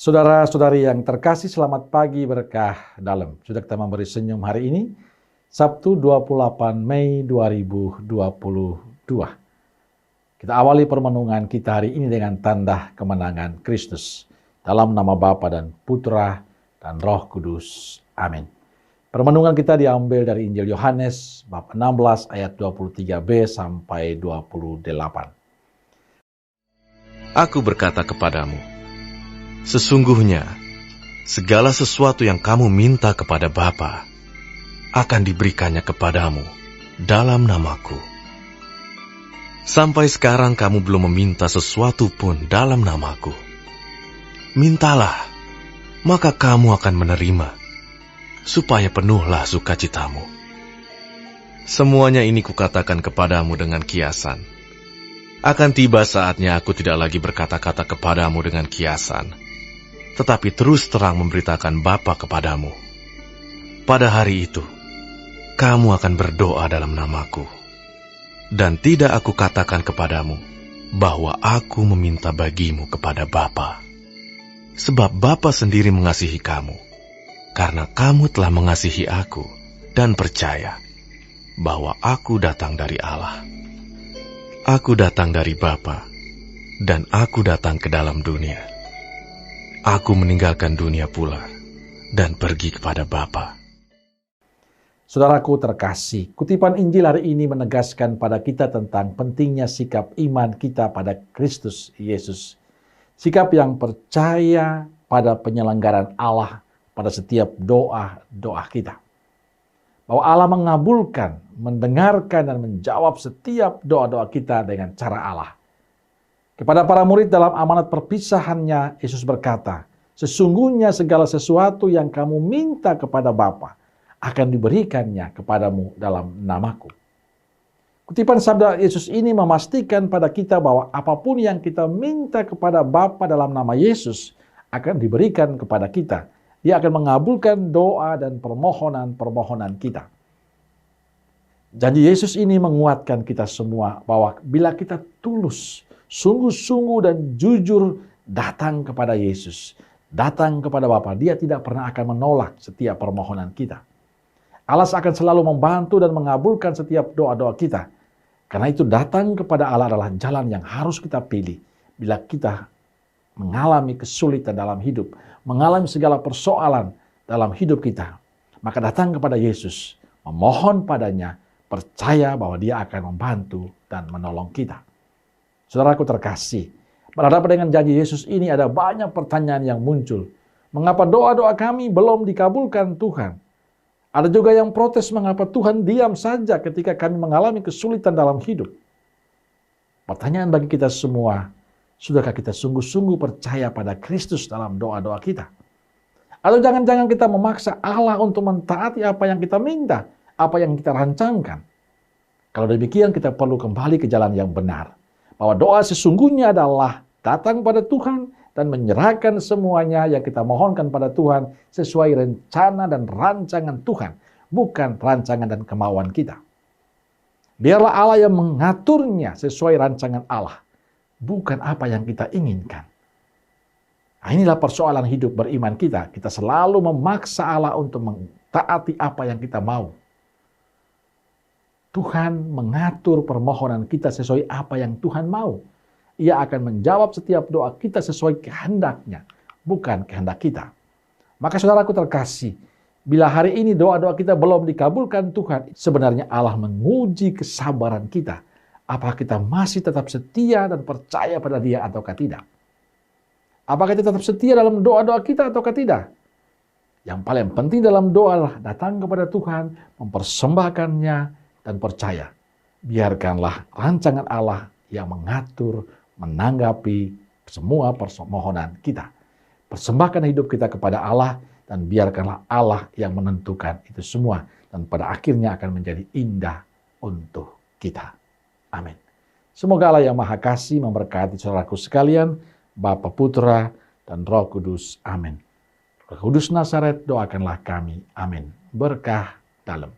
Saudara-saudari yang terkasih, selamat pagi berkah dalam. Sudah kita memberi senyum hari ini, Sabtu 28 Mei 2022. Kita awali permenungan kita hari ini dengan tanda kemenangan Kristus. Dalam nama Bapa dan Putra dan Roh Kudus. Amin. Permenungan kita diambil dari Injil Yohanes, bab 16 ayat 23b sampai 28. Aku berkata kepadamu, sesungguhnya segala sesuatu yang kamu minta kepada Bapa akan diberikannya kepadamu dalam namaku. Sampai sekarang kamu belum meminta sesuatu pun dalam namaku. Mintalah, maka kamu akan menerima, supaya penuhlah sukacitamu. Semuanya ini kukatakan kepadamu dengan kiasan. Akan tiba saatnya aku tidak lagi berkata-kata kepadamu dengan kiasan, tetapi terus terang memberitakan Bapa kepadamu. Pada hari itu, kamu akan berdoa dalam namaku. Dan tidak aku katakan kepadamu bahwa aku meminta bagimu kepada Bapa. Sebab Bapa sendiri mengasihi kamu, karena kamu telah mengasihi aku dan percaya bahwa aku datang dari Allah. Aku datang dari Bapa, dan aku datang ke dalam dunia. Aku meninggalkan dunia pula dan pergi kepada Bapa. Saudaraku terkasih, kutipan Injil hari ini menegaskan pada kita tentang pentingnya sikap iman kita pada Kristus Yesus. Sikap yang percaya pada penyelenggaraan Allah pada setiap doa-doa kita. Bahwa Allah mengabulkan, mendengarkan, dan menjawab setiap doa-doa kita dengan cara Allah. Kepada para murid dalam amanat perpisahannya, Yesus berkata, sesungguhnya segala sesuatu yang kamu minta kepada Bapa akan diberikannya kepadamu dalam namaku. Kutipan sabda Yesus ini memastikan pada kita bahwa apapun yang kita minta kepada Bapa dalam nama Yesus akan diberikan kepada kita. Dia akan mengabulkan doa dan permohonan-permohonan kita. Janji Yesus ini menguatkan kita semua bahwa bila kita tulus, sungguh-sungguh dan jujur datang kepada Yesus, datang kepada Bapa, Dia tidak pernah akan menolak setiap permohonan kita. Allah akan selalu membantu dan mengabulkan setiap doa-doa kita. Karena itu datang kepada Allah adalah jalan yang harus kita pilih bila kita mengalami kesulitan dalam hidup, mengalami segala persoalan dalam hidup kita. Maka datang kepada Yesus, memohon padanya, percaya bahwa Dia akan membantu dan menolong kita. Saudaraku terkasih, berhadapan dengan janji Yesus ini ada banyak pertanyaan yang muncul. Mengapa doa-doa kami belum dikabulkan Tuhan? Ada juga yang protes mengapa Tuhan diam saja ketika kami mengalami kesulitan dalam hidup. Pertanyaan bagi kita semua, sudahkah kita sungguh-sungguh percaya pada Kristus dalam doa-doa kita? Atau jangan-jangan kita memaksa Allah untuk mentaati apa yang kita minta, apa yang kita rancangkan? Kalau demikian kita perlu kembali ke jalan yang benar. Bahwa doa sesungguhnya adalah datang pada Tuhan dan menyerahkan semuanya yang kita mohonkan pada Tuhan sesuai rencana dan rancangan Tuhan, bukan rancangan dan kemauan kita. Biarlah Allah yang mengaturnya sesuai rancangan Allah, bukan apa yang kita inginkan. Nah, inilah persoalan hidup beriman kita. Kita selalu memaksa Allah untuk mentaati apa yang kita mau. Tuhan mengatur permohonan kita sesuai apa yang Tuhan mau. Ia akan menjawab setiap doa kita sesuai kehendaknya, bukan kehendak kita. Maka saudaraku terkasih, bila hari ini doa-doa kita belum dikabulkan Tuhan, sebenarnya Allah menguji kesabaran kita. Apakah kita masih tetap setia dan percaya pada Dia ataukah tidak? Apakah kita tetap setia dalam doa-doa kita ataukah tidak? Yang paling penting dalam doa adalah datang kepada Tuhan, mempersembahkannya, dan percaya. Biarkanlah rancangan Allah yang mengatur, menanggapi semua permohonan kita. Persembahkan hidup kita kepada Allah dan biarkanlah Allah yang menentukan itu semua. Dan pada akhirnya akan menjadi indah untuk kita. Amin. Semoga Allah yang Maha Kasih memberkati saudaraku sekalian, Bapa, Putra, dan Roh Kudus. Amin. Roh Kudus Nazaret, doakanlah kami. Amin. Berkah dalam.